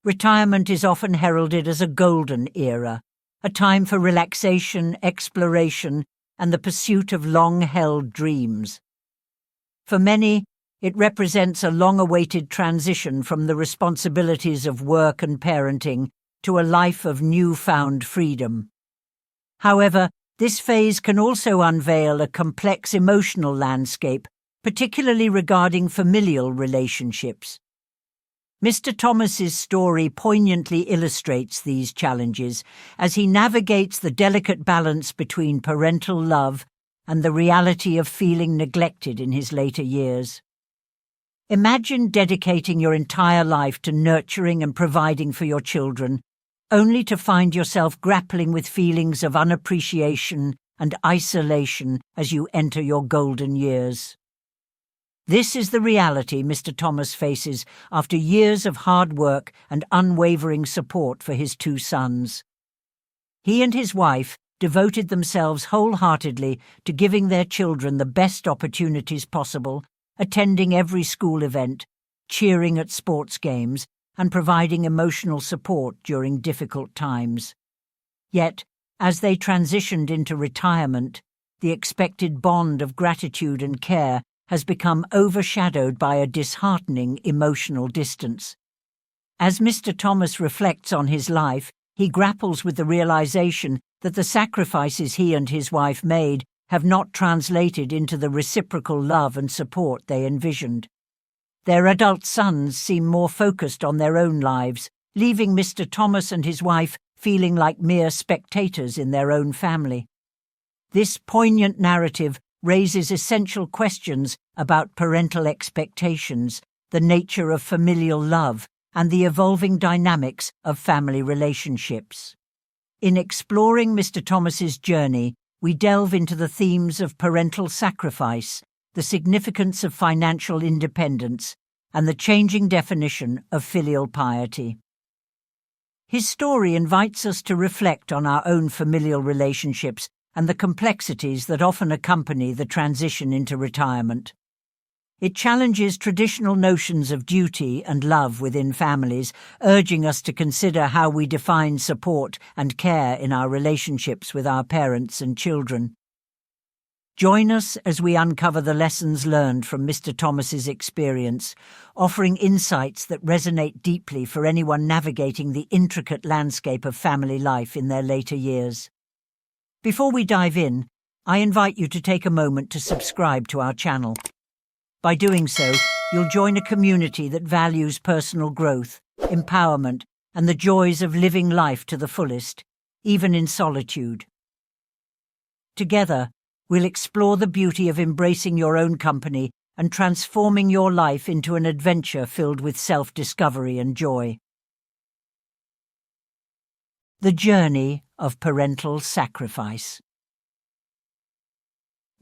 retirement is often heralded as a golden era, a time for relaxation, exploration, and the pursuit of long-held dreams. For many, it represents a long-awaited transition from the responsibilities of work and parenting to a life of newfound freedom. However, this phase can also unveil a complex emotional landscape, particularly regarding familial relationships. Mr. Thomas's story poignantly illustrates these challenges as he navigates the delicate balance between parental love and the reality of feeling neglected in his later years. Imagine dedicating your entire life to nurturing and providing for your children, only to find yourself grappling with feelings of unappreciation and isolation as you enter your golden years. This is the reality Mr. Thomas faces after years of hard work and unwavering support for his two sons. He and his wife devoted themselves wholeheartedly to giving their children the best opportunities possible, attending every school event, cheering at sports games, and providing emotional support during difficult times. Yet, as they transitioned into retirement, the expected bond of gratitude and care has become overshadowed by a disheartening emotional distance. As Mr. Thomas reflects on his life, he grapples with the realization that the sacrifices he and his wife made have not translated into the reciprocal love and support they envisioned. Their adult sons seem more focused on their own lives, leaving Mr. Thomas and his wife feeling like mere spectators in their own family. This poignant narrative raises essential questions about parental expectations, the nature of familial love, and the evolving dynamics of family relationships. In exploring Mr. Thomas's journey, we delve into the themes of parental sacrifice, the significance of financial independence, and the changing definition of filial piety. His story invites us to reflect on our own familial relationships and the complexities that often accompany the transition into retirement. It challenges traditional notions of duty and love within families, urging us to consider how we define support and care in our relationships with our parents and children. Join us as we uncover the lessons learned from Mr. Thomas's experience, offering insights that resonate deeply for anyone navigating the intricate landscape of family life in their later years. Before we dive in, I invite you to take a moment to subscribe to our channel. By doing so, you'll join a community that values personal growth, empowerment, and the joys of living life to the fullest, even in solitude. Together, we'll explore the beauty of embracing your own company and transforming your life into an adventure filled with self-discovery and joy. The journey of parental sacrifice.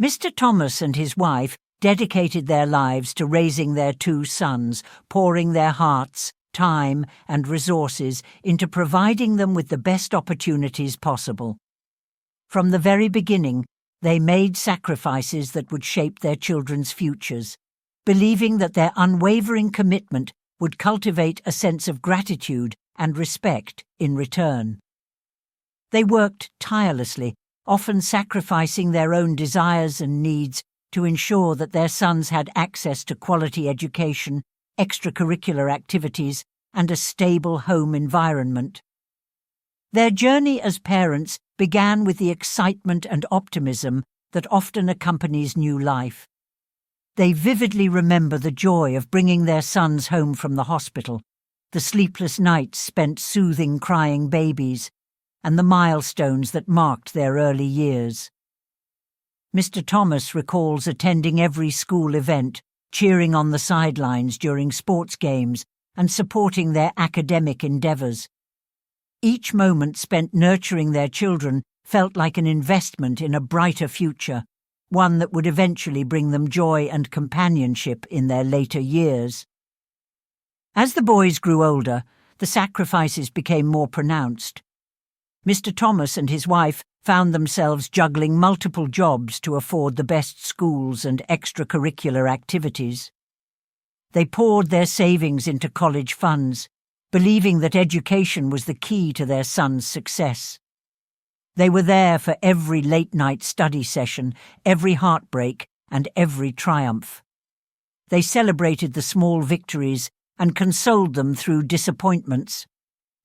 Mr. Thomas and his wife dedicated their lives to raising their two sons, pouring their hearts, time, and resources into providing them with the best opportunities possible. From the very beginning, they made sacrifices that would shape their children's futures, believing that their unwavering commitment would cultivate a sense of gratitude and respect in return. They worked tirelessly, often sacrificing their own desires and needs to ensure that their sons had access to quality education, extracurricular activities, and a stable home environment. Their journey as parents began with the excitement and optimism that often accompanies new life. They vividly remember the joy of bringing their sons home from the hospital, the sleepless nights spent soothing crying babies, and the milestones that marked their early years. Mr. Thomas recalls attending every school event, cheering on the sidelines during sports games, and supporting their academic endeavors. Each moment spent nurturing their children felt like an investment in a brighter future, one that would eventually bring them joy and companionship in their later years. As the boys grew older, the sacrifices became more pronounced. Mr. Thomas and his wife found themselves juggling multiple jobs to afford the best schools and extracurricular activities. They poured their savings into college funds, believing that education was the key to their son's success. They were there for every late-night study session, every heartbreak, and every triumph. They celebrated the small victories and consoled them through disappointments,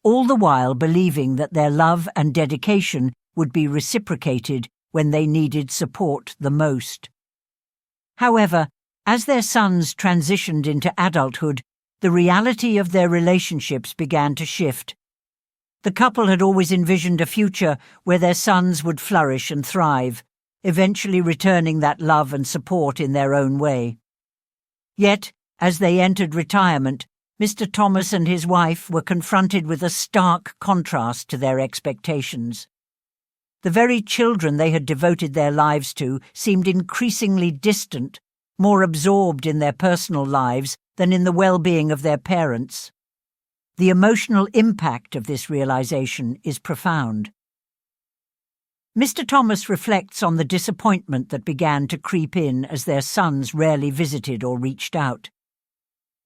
all the while believing that their love and dedication would be reciprocated when they needed support the most. However, as their sons transitioned into adulthood, the reality of their relationships began to shift. The couple had always envisioned a future where their sons would flourish and thrive, eventually returning that love and support in their own way. Yet, as they entered retirement, Mr. Thomas and his wife were confronted with a stark contrast to their expectations. The very children they had devoted their lives to seemed increasingly distant, more absorbed in their personal lives than in the well-being of their parents. The emotional impact of this realization is profound. Mr. Thomas reflects on the disappointment that began to creep in as their sons rarely visited or reached out.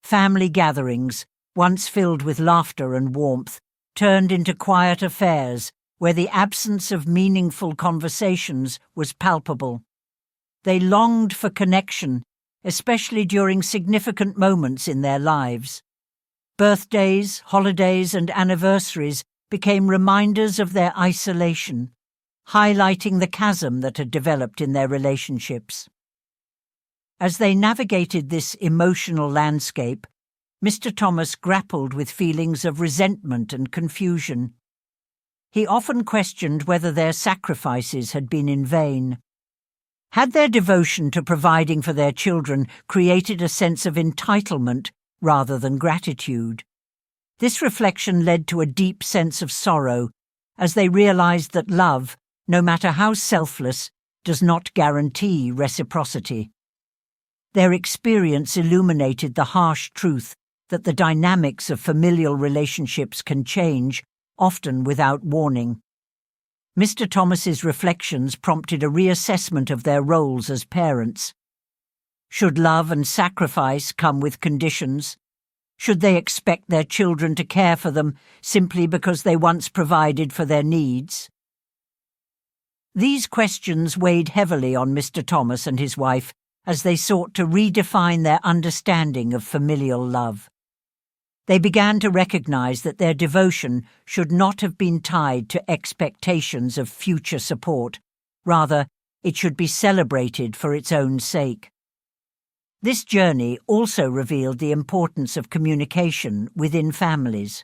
Family gatherings, once filled with laughter and warmth, turned into quiet affairs where the absence of meaningful conversations was palpable. They longed for connection, especially during significant moments in their lives. Birthdays, holidays, and anniversaries became reminders of their isolation, highlighting the chasm that had developed in their relationships. As they navigated this emotional landscape, Mr. Thomas grappled with feelings of resentment and confusion. He often questioned whether their sacrifices had been in vain. Had their devotion to providing for their children created a sense of entitlement rather than gratitude? This reflection led to a deep sense of sorrow, as they realized that love, no matter how selfless, does not guarantee reciprocity. Their experience illuminated the harsh truth that the dynamics of familial relationships can change, often without warning. Mr. Thomas's reflections prompted a reassessment of their roles as parents. Should love and sacrifice come with conditions? Should they expect their children to care for them simply because they once provided for their needs? These questions weighed heavily on Mr. Thomas and his wife as they sought to redefine their understanding of familial love. They began to recognize that their devotion should not have been tied to expectations of future support. Rather, it should be celebrated for its own sake. This journey also revealed the importance of communication within families.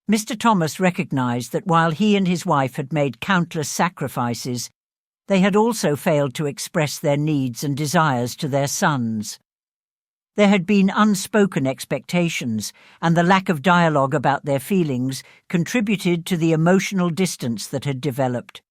Mr. Thomas recognized that while he and his wife had made countless sacrifices, they had also failed to express their needs and desires to their sons. There had been unspoken expectations, and the lack of dialogue about their feelings contributed to the emotional distance that had developed.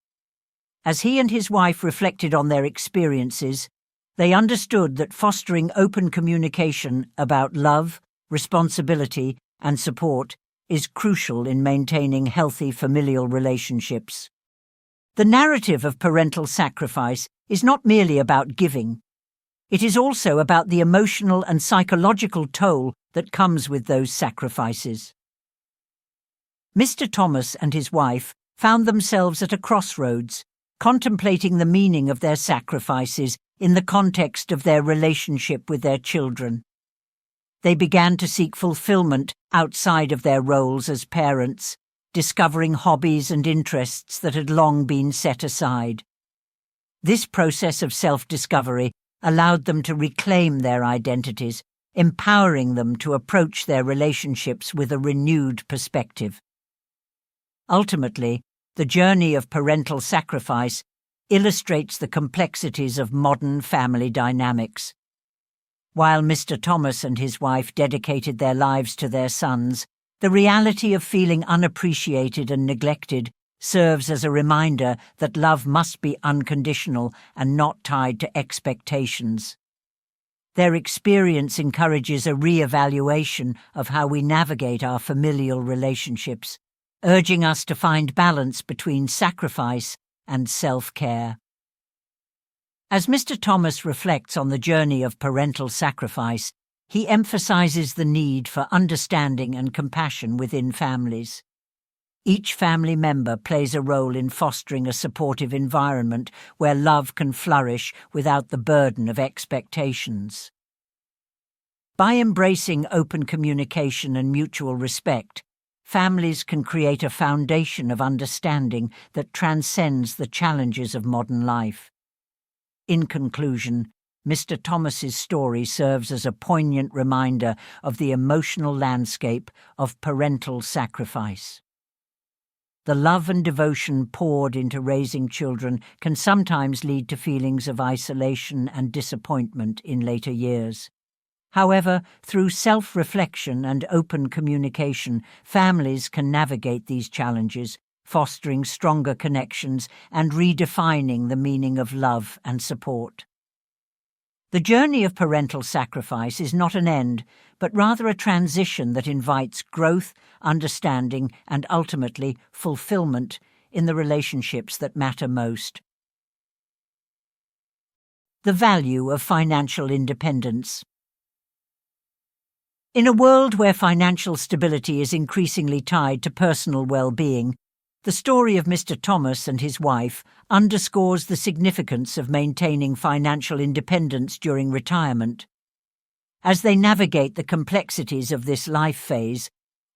As he and his wife reflected on their experiences, they understood that fostering open communication about love, responsibility, and support is crucial in maintaining healthy familial relationships. The narrative of parental sacrifice is not merely about giving. It is also about the emotional and psychological toll that comes with those sacrifices. Mr. Thomas and his wife found themselves at a crossroads, contemplating the meaning of their sacrifices in the context of their relationship with their children. They began to seek fulfillment outside of their roles as parents, discovering hobbies and interests that had long been set aside. This process of self-discovery allowed them to reclaim their identities, empowering them to approach their relationships with a renewed perspective. Ultimately, the journey of parental sacrifice illustrates the complexities of modern family dynamics. While Mr. Thomas and his wife dedicated their lives to their sons, the reality of feeling unappreciated and neglected serves as a reminder that love must be unconditional and not tied to expectations. Their experience encourages a re-evaluation of how we navigate our familial relationships, urging us to find balance between sacrifice and self-care. As Mr. Thomas reflects on the journey of parental sacrifice, He emphasizes the need for understanding and compassion within families. Each family member plays a role in fostering a supportive environment where love can flourish without the burden of expectations. By embracing open communication and mutual respect, families can create a foundation of understanding that transcends the challenges of modern life. In conclusion, Mr. Thomas's story serves as a poignant reminder of the emotional landscape of parental sacrifice. The love and devotion poured into raising children can sometimes lead to feelings of isolation and disappointment in later years. However, through self-reflection and open communication, families can navigate these challenges, fostering stronger connections and redefining the meaning of love and support. The journey of parental sacrifice is not an end, but rather a transition that invites growth, understanding, and ultimately fulfillment in the relationships that matter most. The value of financial independence. In a world where financial stability is increasingly tied to personal well-being, the story of Mr. Thomas and his wife underscores the significance of maintaining financial independence during retirement. As they navigate the complexities of this life phase,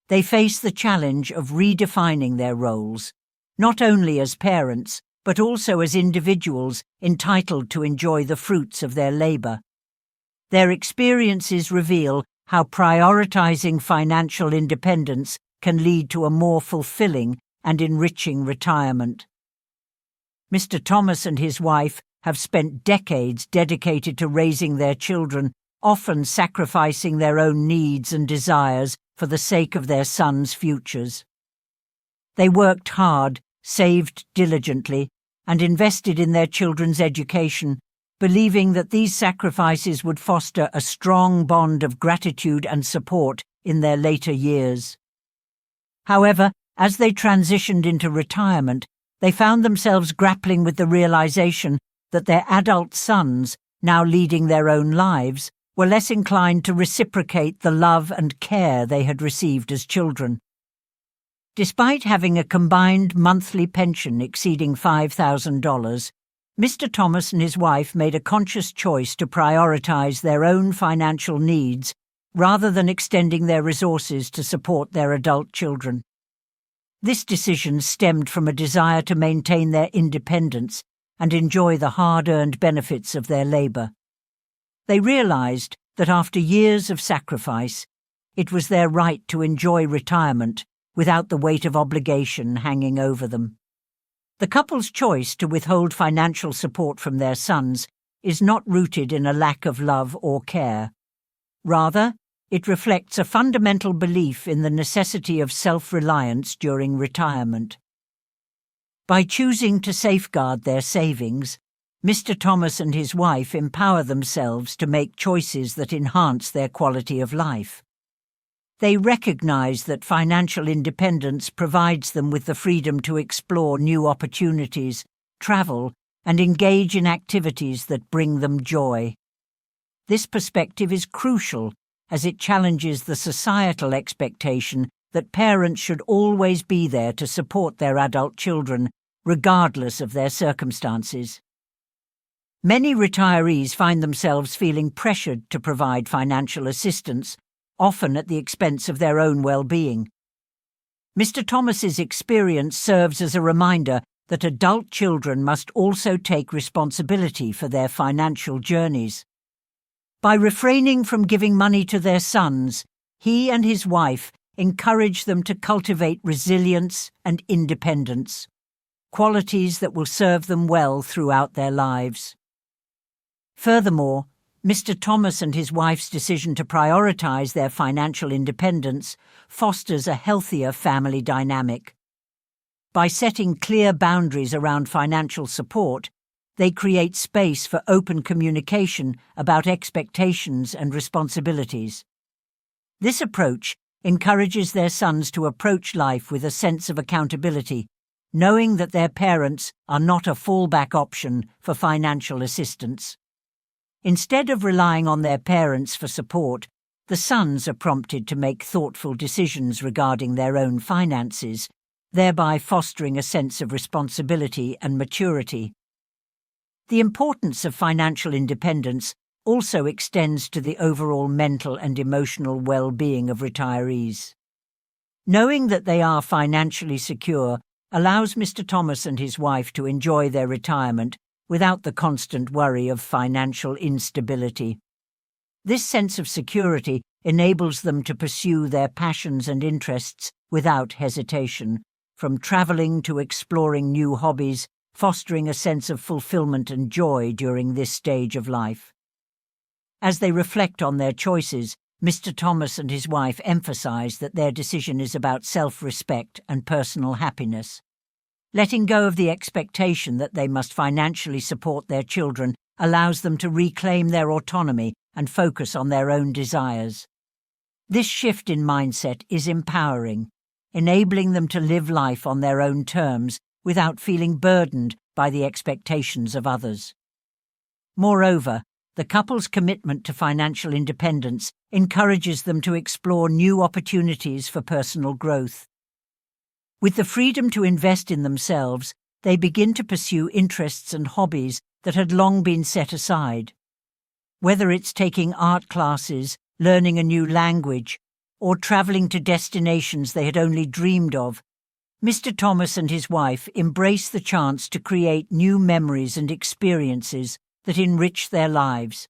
they face the challenge of redefining their roles, not only as parents, but also as individuals entitled to enjoy the fruits of their labor. Their experiences reveal how prioritizing financial independence can lead to a more fulfilling and enriching retirement. Mr. Thomas and his wife have spent decades dedicated to raising their children, often sacrificing their own needs and desires for the sake of their sons' futures. They worked hard, saved diligently, and invested in their children's education, believing that these sacrifices would foster a strong bond of gratitude and support in their later years. However, as they transitioned into retirement, they found themselves grappling with the realization that their adult sons, now leading their own lives, were less inclined to reciprocate the love and care they had received as children. Despite having a combined monthly pension exceeding $5,000, Mr. Thomas and his wife made a conscious choice to prioritize their own financial needs rather than extending their resources to support their adult children. This decision stemmed from a desire to maintain their independence and enjoy the hard-earned benefits of their labor. They realized that after years of sacrifice, it was their right to enjoy retirement without the weight of obligation hanging over them. The couple's choice to withhold financial support from their sons is not rooted in a lack of love or care. Rather, it reflects a fundamental belief in the necessity of self-reliance during retirement. By choosing to safeguard their savings, Mr. Thomas and his wife empower themselves to make choices that enhance their quality of life. They recognize that financial independence provides them with the freedom to explore new opportunities, travel, and engage in activities that bring them joy. This perspective is crucial as it challenges the societal expectation that parents should always be there to support their adult children, regardless of their circumstances. Many retirees find themselves feeling pressured to provide financial assistance, often at the expense of their own well-being. Mr. Thomas's experience serves as a reminder that adult children must also take responsibility for their financial journeys. By refraining from giving money to their sons, he and his wife encourage them to cultivate resilience and independence, qualities that will serve them well throughout their lives. Furthermore, Mr. Thomas and his wife's decision to prioritize their financial independence fosters a healthier family dynamic. By setting clear boundaries around financial support, they create space for open communication about expectations and responsibilities. This approach encourages their sons to approach life with a sense of accountability, knowing that their parents are not a fallback option for financial assistance. Instead of relying on their parents for support, the sons are prompted to make thoughtful decisions regarding their own finances, thereby fostering a sense of responsibility and maturity. The importance of financial independence also extends to the overall mental and emotional well-being of retirees. Knowing that they are financially secure allows Mr. Thomas and his wife to enjoy their retirement without the constant worry of financial instability. This sense of security enables them to pursue their passions and interests without hesitation, from traveling to exploring new hobbies, fostering a sense of fulfillment and joy during this stage of life. As they reflect on their choices, Mr. Thomas and his wife emphasize that their decision is about self-respect and personal happiness. Letting go of the expectation that they must financially support their children allows them to reclaim their autonomy and focus on their own desires. This shift in mindset is empowering, enabling them to live life on their own terms without feeling burdened by the expectations of others. Moreover, the couple's commitment to financial independence encourages them to explore new opportunities for personal growth. With the freedom to invest in themselves, they begin to pursue interests and hobbies that had long been set aside. Whether it's taking art classes, learning a new language, or traveling to destinations they had only dreamed of, Mr. Thomas and his wife embrace the chance to create new memories and experiences that enrich their lives.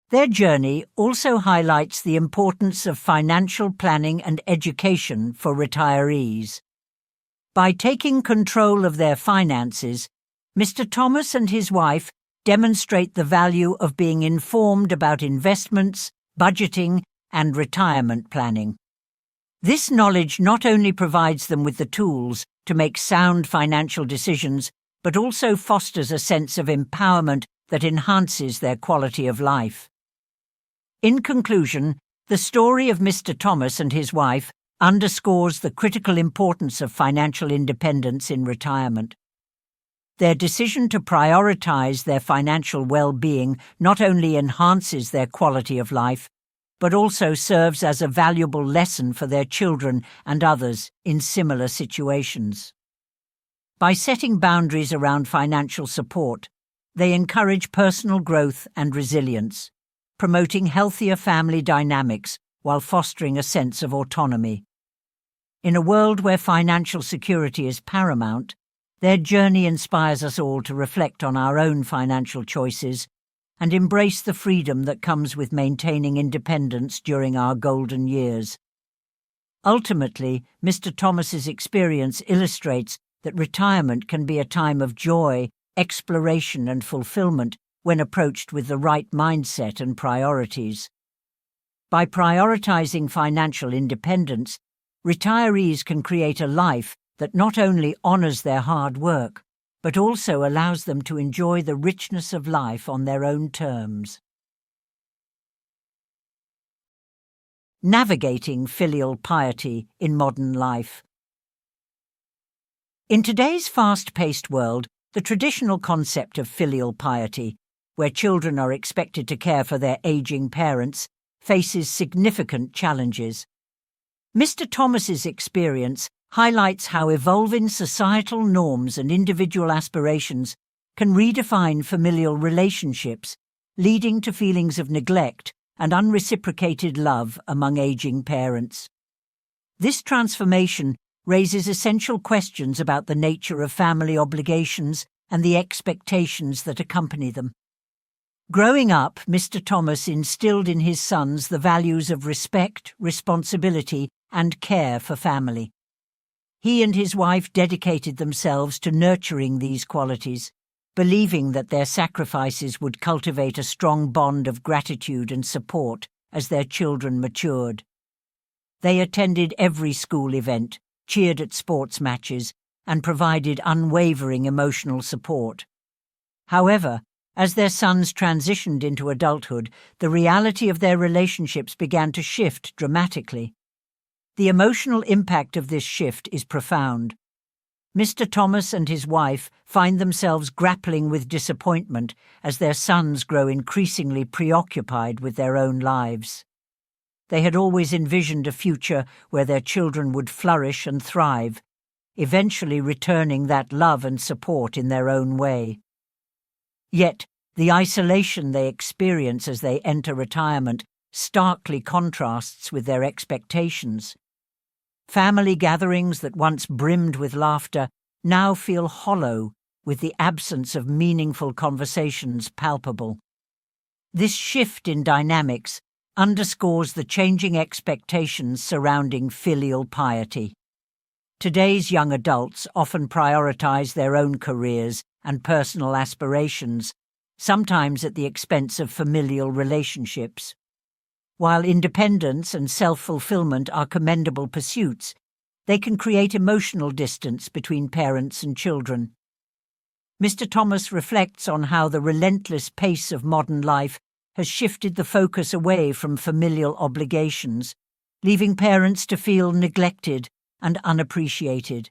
Their journey also highlights the importance of financial planning and education for retirees. By taking control of their finances, Mr. Thomas and his wife demonstrate the value of being informed about investments, budgeting, and retirement planning. This knowledge not only provides them with the tools to make sound financial decisions, but also fosters a sense of empowerment that enhances their quality of life. In conclusion, the story of Mr. Thomas and his wife underscores the critical importance of financial independence in retirement. Their decision to prioritize their financial well-being not only enhances their quality of life, but also serves as a valuable lesson for their children and others in similar situations. By setting boundaries around financial support, they encourage personal growth and resilience, promoting healthier family dynamics while fostering a sense of autonomy. In a world where financial security is paramount, their journey inspires us all to reflect on our own financial choices and embrace the freedom that comes with maintaining independence during our golden years. Ultimately, Mr. Thomas's experience illustrates that retirement can be a time of joy, exploration, and fulfillment when approached with the right mindset and priorities. By prioritizing financial independence, retirees can create a life that not only honors their hard work, but also allows them to enjoy the richness of life on their own terms. Navigating filial piety in modern life. In today's fast-paced world, the traditional concept of filial piety, where children are expected to care for their aging parents, faces significant challenges. Mr. Thomas's experience highlights how evolving societal norms and individual aspirations can redefine familial relationships, leading to feelings of neglect and unreciprocated love among aging parents. This transformation raises essential questions about the nature of family obligations and the expectations that accompany them. Growing up, Mr. Thomas instilled in his sons the values of respect, responsibility, and care for family. He and his wife dedicated themselves to nurturing these qualities, believing that their sacrifices would cultivate a strong bond of gratitude and support as their children matured. They attended every school event, cheered at sports matches, and provided unwavering emotional support. However, as their sons transitioned into adulthood, the reality of their relationships began to shift dramatically. The emotional impact of this shift is profound. Mr. Thomas and his wife find themselves grappling with disappointment as their sons grow increasingly preoccupied with their own lives. they had always envisioned a future where their children would flourish and thrive, eventually returning that love and support in their own way. Yet, the isolation they experience as they enter retirement starkly contrasts with their expectations. Family gatherings that once brimmed with laughter now feel hollow, with the absence of meaningful conversations palpable. This shift in dynamics underscores the changing expectations surrounding filial piety. Today's young adults often prioritize their own careers and personal aspirations, sometimes at the expense of familial relationships. While independence and self-fulfillment are commendable pursuits, they can create emotional distance between parents and children. Mr. Thomas reflects on how the relentless pace of modern life has shifted the focus away from familial obligations, leaving parents to feel neglected and unappreciated.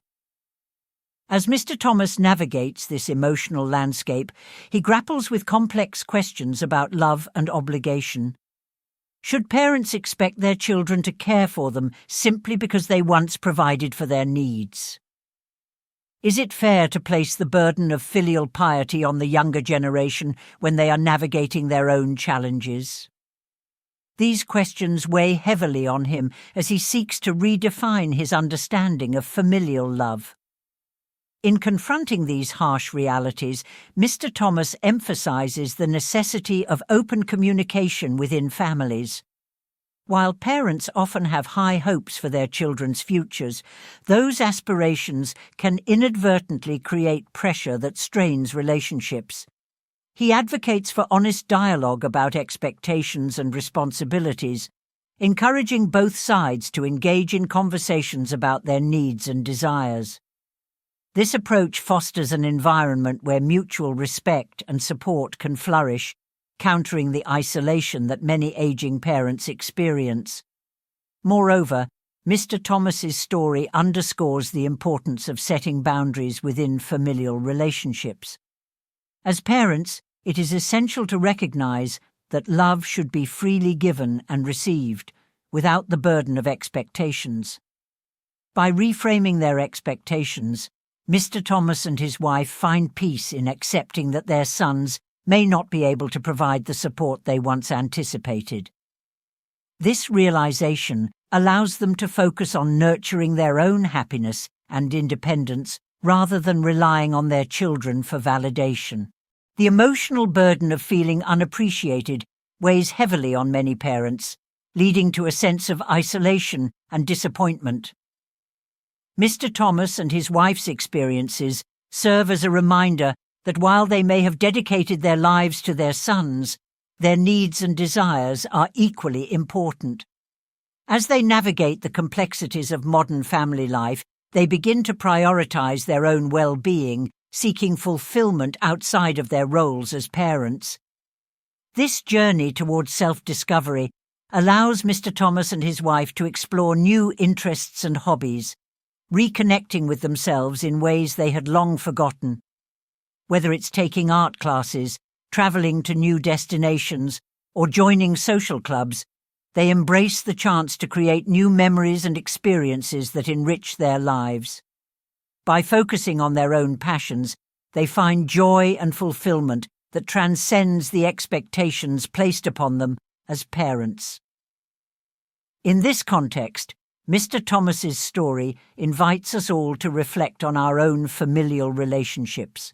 As Mr. Thomas navigates this emotional landscape, he grapples with complex questions about love and obligation. Should parents expect their children to care for them simply because they once provided for their needs? Is it fair to place the burden of filial piety on the younger generation when they are navigating their own challenges? These questions weigh heavily on him as he seeks to redefine his understanding of familial love. In confronting these harsh realities, Mr. Thomas emphasizes the necessity of open communication within families. While parents often have high hopes for their children's futures, those aspirations can inadvertently create pressure that strains relationships. He advocates for honest dialogue about expectations and responsibilities, encouraging both sides to engage in conversations about their needs and desires. This approach fosters an environment where mutual respect and support can flourish, countering the isolation that many aging parents experience. Moreover, Mr. Thomas's story underscores the importance of setting boundaries within familial relationships. As parents, it is essential to recognize that love should be freely given and received, without the burden of expectations. By reframing their expectations, Mr. Thomas and his wife find peace in accepting that their sons may not be able to provide the support they once anticipated. This realization allows them to focus on nurturing their own happiness and independence rather than relying on their children for validation. The emotional burden of feeling unappreciated weighs heavily on many parents, leading to a sense of isolation and disappointment. Mr. Thomas and his wife's experiences serve as a reminder that while they may have dedicated their lives to their sons, their needs and desires are equally important. As they navigate the complexities of modern family life, they begin to prioritize their own well-being, seeking fulfillment outside of their roles as parents. This journey towards self-discovery allows Mr. Thomas and his wife to explore new interests and hobbies, reconnecting with themselves in ways they had long forgotten. Whether it's taking art classes, traveling to new destinations, or joining social clubs, they embrace the chance to create new memories and experiences that enrich their lives. By focusing on their own passions, they find joy and fulfillment that transcends the expectations placed upon them as parents. In this context, Mr. Thomas's story invites us all to reflect on our own familial relationships.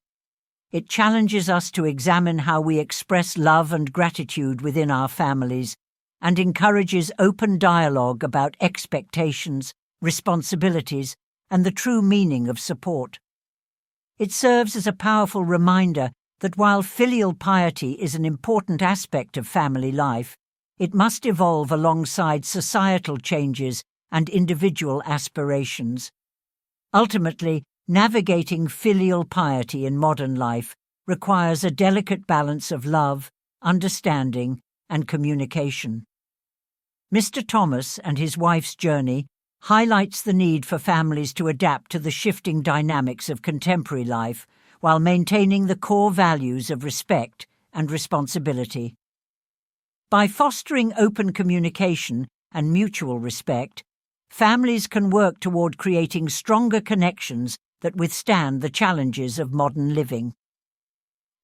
It challenges us to examine how we express love and gratitude within our families and encourages open dialogue about expectations, responsibilities, and the true meaning of support. It serves as a powerful reminder that while filial piety is an important aspect of family life, it must evolve alongside societal changes and individual aspirations. Ultimately, navigating filial piety in modern life requires a delicate balance of love, understanding, and communication. Mr. Thomas and his wife's journey highlights the need for families to adapt to the shifting dynamics of contemporary life while maintaining the core values of respect and responsibility. By fostering open communication, and mutual respect, families can work toward creating stronger connections that withstand the challenges of modern living.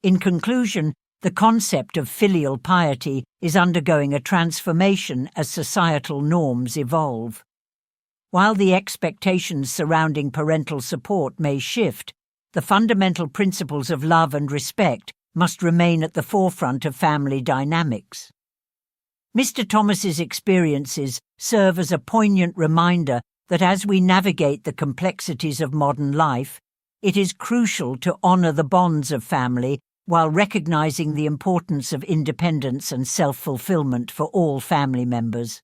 In conclusion, the concept of filial piety is undergoing a transformation as societal norms evolve. While the expectations surrounding parental support may shift, the fundamental principles of love and respect must remain at the forefront of family dynamics. Mr. Thomas's experiences serve as a poignant reminder that as we navigate the complexities of modern life, it is crucial to honor the bonds of family while recognizing the importance of independence and self-fulfillment for all family members.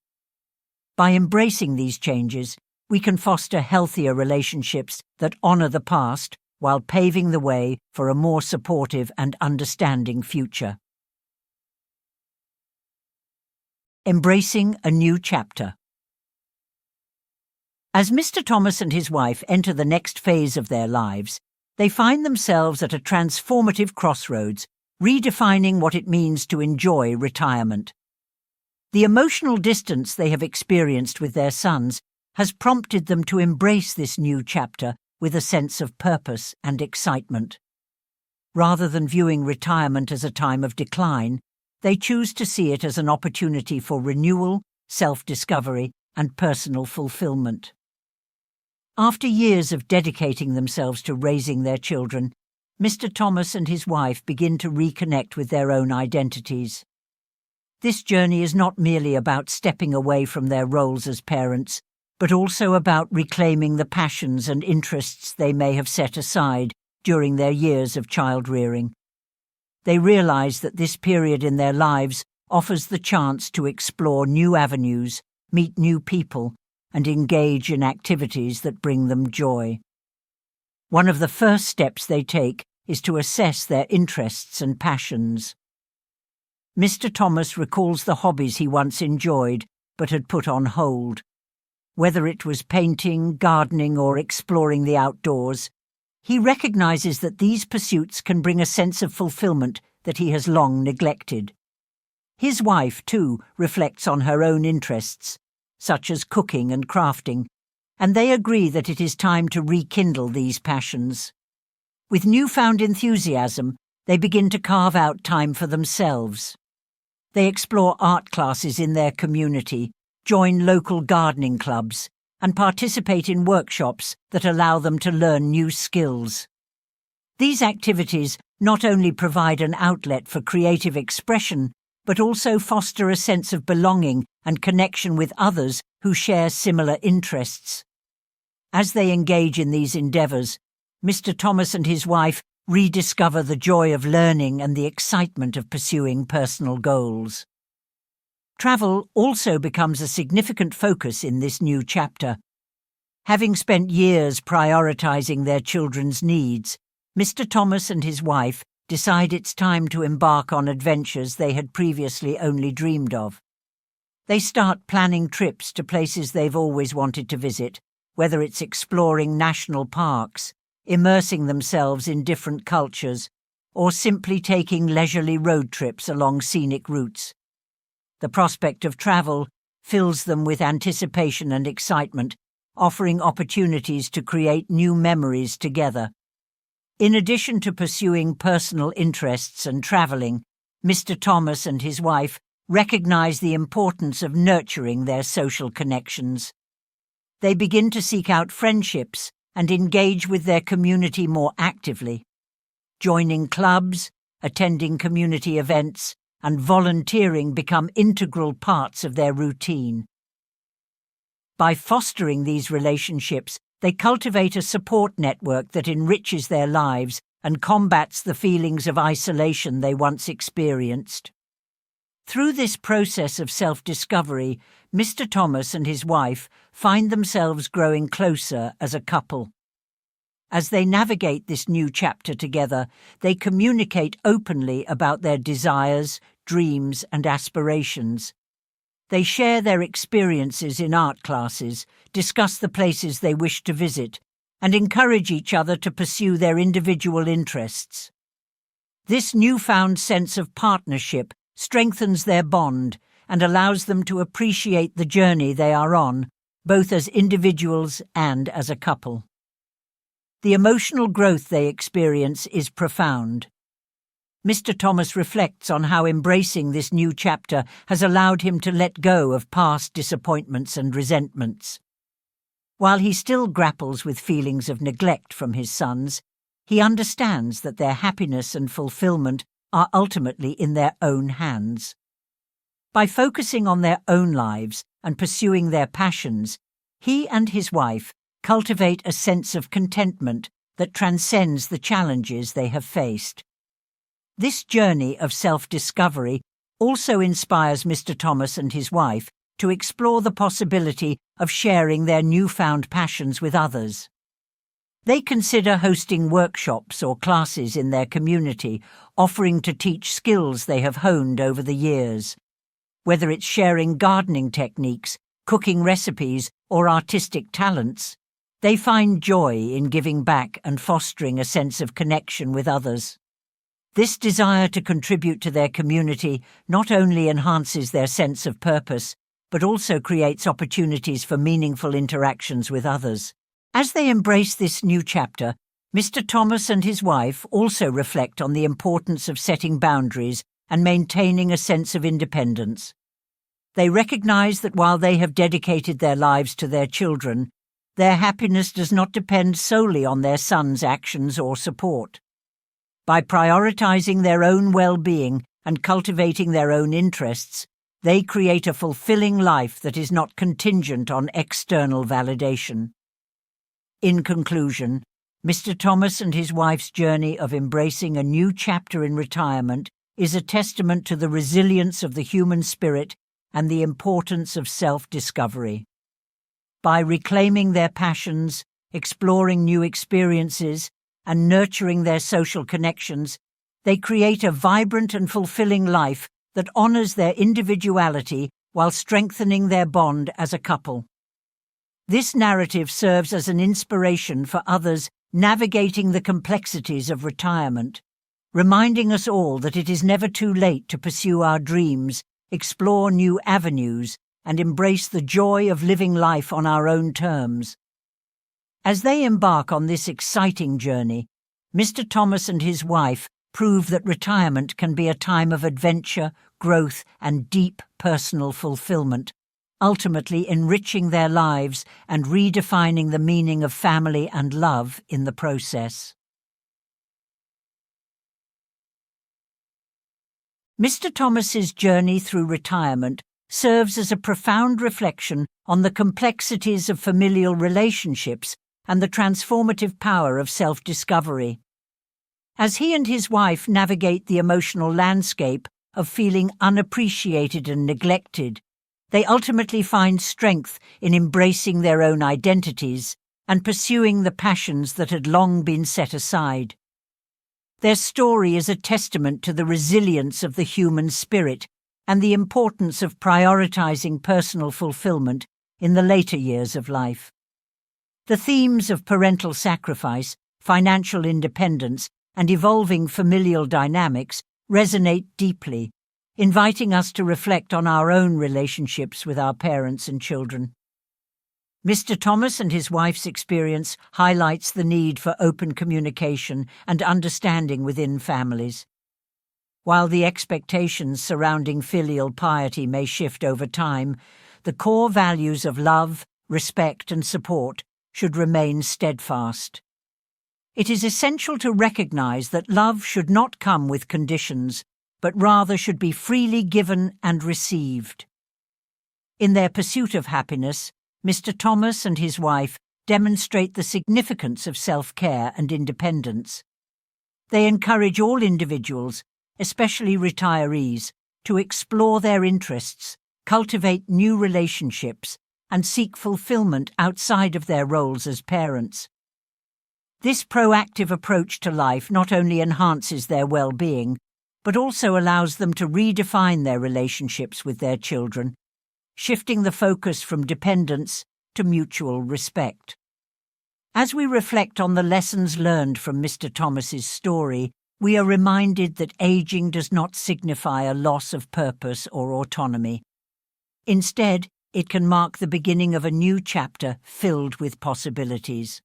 By embracing these changes, we can foster healthier relationships that honor the past while paving the way for a more supportive and understanding future. Embracing a new chapter. As Mr. Thomas and his wife enter the next phase of their lives, they find themselves at a transformative crossroads, redefining what it means to enjoy retirement. The emotional distance they have experienced with their sons has prompted them to embrace this new chapter with a sense of purpose and excitement. Rather than viewing retirement as a time of decline, they choose to see it as an opportunity for renewal, self-discovery, and personal fulfillment. After years of dedicating themselves to raising their children, Mr. Thomas and his wife begin to reconnect with their own identities. This journey is not merely about stepping away from their roles as parents, but also about reclaiming the passions and interests they may have set aside during their years of child-rearing. They realize that this period in their lives offers the chance to explore new avenues, meet new people, and engage in activities that bring them joy. One of the first steps they take is to assess their interests and passions. Mr. Thomas recalls the hobbies he once enjoyed but had put on hold. Whether it was painting, gardening, or exploring the outdoors, he recognizes that these pursuits can bring a sense of fulfillment that he has long neglected. His wife, too, reflects on her own interests, such as cooking and crafting, and they agree that it is time to rekindle these passions. With newfound enthusiasm, they begin to carve out time for themselves. They explore art classes in their community, join local gardening clubs, and participate in workshops that allow them to learn new skills. These activities not only provide an outlet for creative expression, but also foster a sense of belonging and connection with others who share similar interests. As they engage in these endeavors, Mr. Thomas and his wife rediscover the joy of learning and the excitement of pursuing personal goals. Travel also becomes a significant focus in this new chapter. Having spent years prioritizing their children's needs, Mr. Thomas and his wife decide it's time to embark on adventures they had previously only dreamed of. They start planning trips to places they've always wanted to visit, whether it's exploring national parks, immersing themselves in different cultures, or simply taking leisurely road trips along scenic routes. The prospect of travel fills them with anticipation and excitement, offering opportunities to create new memories together. In addition to pursuing personal interests and traveling, Mr. Thomas and his wife recognize the importance of nurturing their social connections. They begin to seek out friendships and engage with their community more actively. Joining clubs, attending community events, and volunteering become integral parts of their routine. By fostering these relationships, they cultivate a support network that enriches their lives and combats the feelings of isolation they once experienced. Through this process of self-discovery, Mr. Thomas and his wife find themselves growing closer as a couple. As they navigate this new chapter together, they communicate openly about their desires, dreams, and aspirations. They share their experiences in art classes, discuss the places they wish to visit, and encourage each other to pursue their individual interests. This newfound sense of partnership strengthens their bond, and allows them to appreciate the journey they are on, both as individuals and as a couple. The emotional growth they experience is profound. Mr. Thomas reflects on how embracing this new chapter has allowed him to let go of past disappointments and resentments. While he still grapples with feelings of neglect from his sons, he understands that their happiness and fulfillment are ultimately in their own hands. By focusing on their own lives and pursuing their passions, he and his wife cultivate a sense of contentment that transcends the challenges they have faced. This journey of self-discovery also inspires Mr. Thomas and his wife to explore the possibility of sharing their newfound passions with others. They consider hosting workshops or classes in their community, offering to teach skills they have honed over the years. Whether it's sharing gardening techniques, cooking recipes, or artistic talents, they find joy in giving back and fostering a sense of connection with others. This desire to contribute to their community not only enhances their sense of purpose, but also creates opportunities for meaningful interactions with others. As they embrace this new chapter, Mr. Thomas and his wife also reflect on the importance of setting boundaries and maintaining a sense of independence. They recognize that while they have dedicated their lives to their children, their happiness does not depend solely on their sons' actions or support. By prioritizing their own well-being and cultivating their own interests, they create a fulfilling life that is not contingent on external validation. In conclusion, Mr. Thomas and his wife's journey of embracing a new chapter in retirement is a testament to the resilience of the human spirit and the importance of self-discovery. By reclaiming their passions, exploring new experiences, and nurturing their social connections, they create a vibrant and fulfilling life that honors their individuality while strengthening their bond as a couple. This narrative serves as an inspiration for others navigating the complexities of retirement, reminding us all that it is never too late to pursue our dreams, explore new avenues, and embrace the joy of living life on our own terms. As they embark on this exciting journey, Mr. Thomas and his wife prove that retirement can be a time of adventure, growth, and deep personal fulfillment, ultimately enriching their lives and redefining the meaning of family and love in the process. Mr. Thomas's journey through retirement serves as a profound reflection on the complexities of familial relationships and the transformative power of self-discovery. As he and his wife navigate the emotional landscape of feeling unappreciated and neglected, they ultimately find strength in embracing their own identities and pursuing the passions that had long been set aside. Their story is a testament to the resilience of the human spirit and the importance of prioritizing personal fulfillment in the later years of life. The themes of parental sacrifice, financial independence, and evolving familial dynamics resonate deeply, inviting us to reflect on our own relationships with our parents and children. Mr. Thomas and his wife's experience highlights the need for open communication and understanding within families. While the expectations surrounding filial piety may shift over time, the core values of love, respect, and support should remain steadfast. It is essential to recognize that love should not come with conditions, but rather should be freely given and received. In their pursuit of happiness, Mr. Thomas and his wife demonstrate the significance of self-care and independence. They encourage all individuals, especially retirees, to explore their interests, cultivate new relationships, and seek fulfillment outside of their roles as parents. This proactive approach to life not only enhances their well-being, but also allows them to redefine their relationships with their children, shifting the focus from dependence to mutual respect. As we reflect on the lessons learned from Mr. Thomas's story, we are reminded that aging does not signify a loss of purpose or autonomy. Instead, it can mark the beginning of a new chapter filled with possibilities.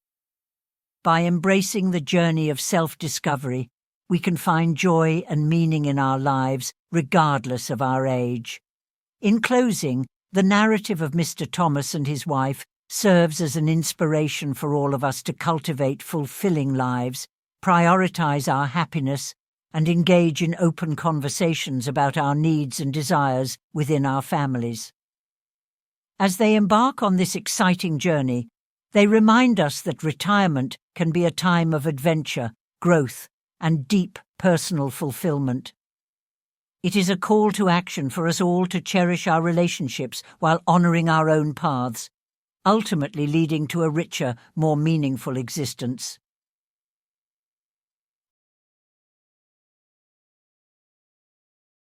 By embracing the journey of self-discovery, we can find joy and meaning in our lives regardless of our age. In closing, the narrative of Mr. Thomas and his wife serves as an inspiration for all of us to cultivate fulfilling lives, prioritize our happiness, and engage in open conversations about our needs and desires within our families. As they embark on this exciting journey, they remind us that retirement can be a time of adventure, growth, and deep personal fulfillment. It is a call to action for us all to cherish our relationships while honoring our own paths, ultimately leading to a richer, more meaningful existence.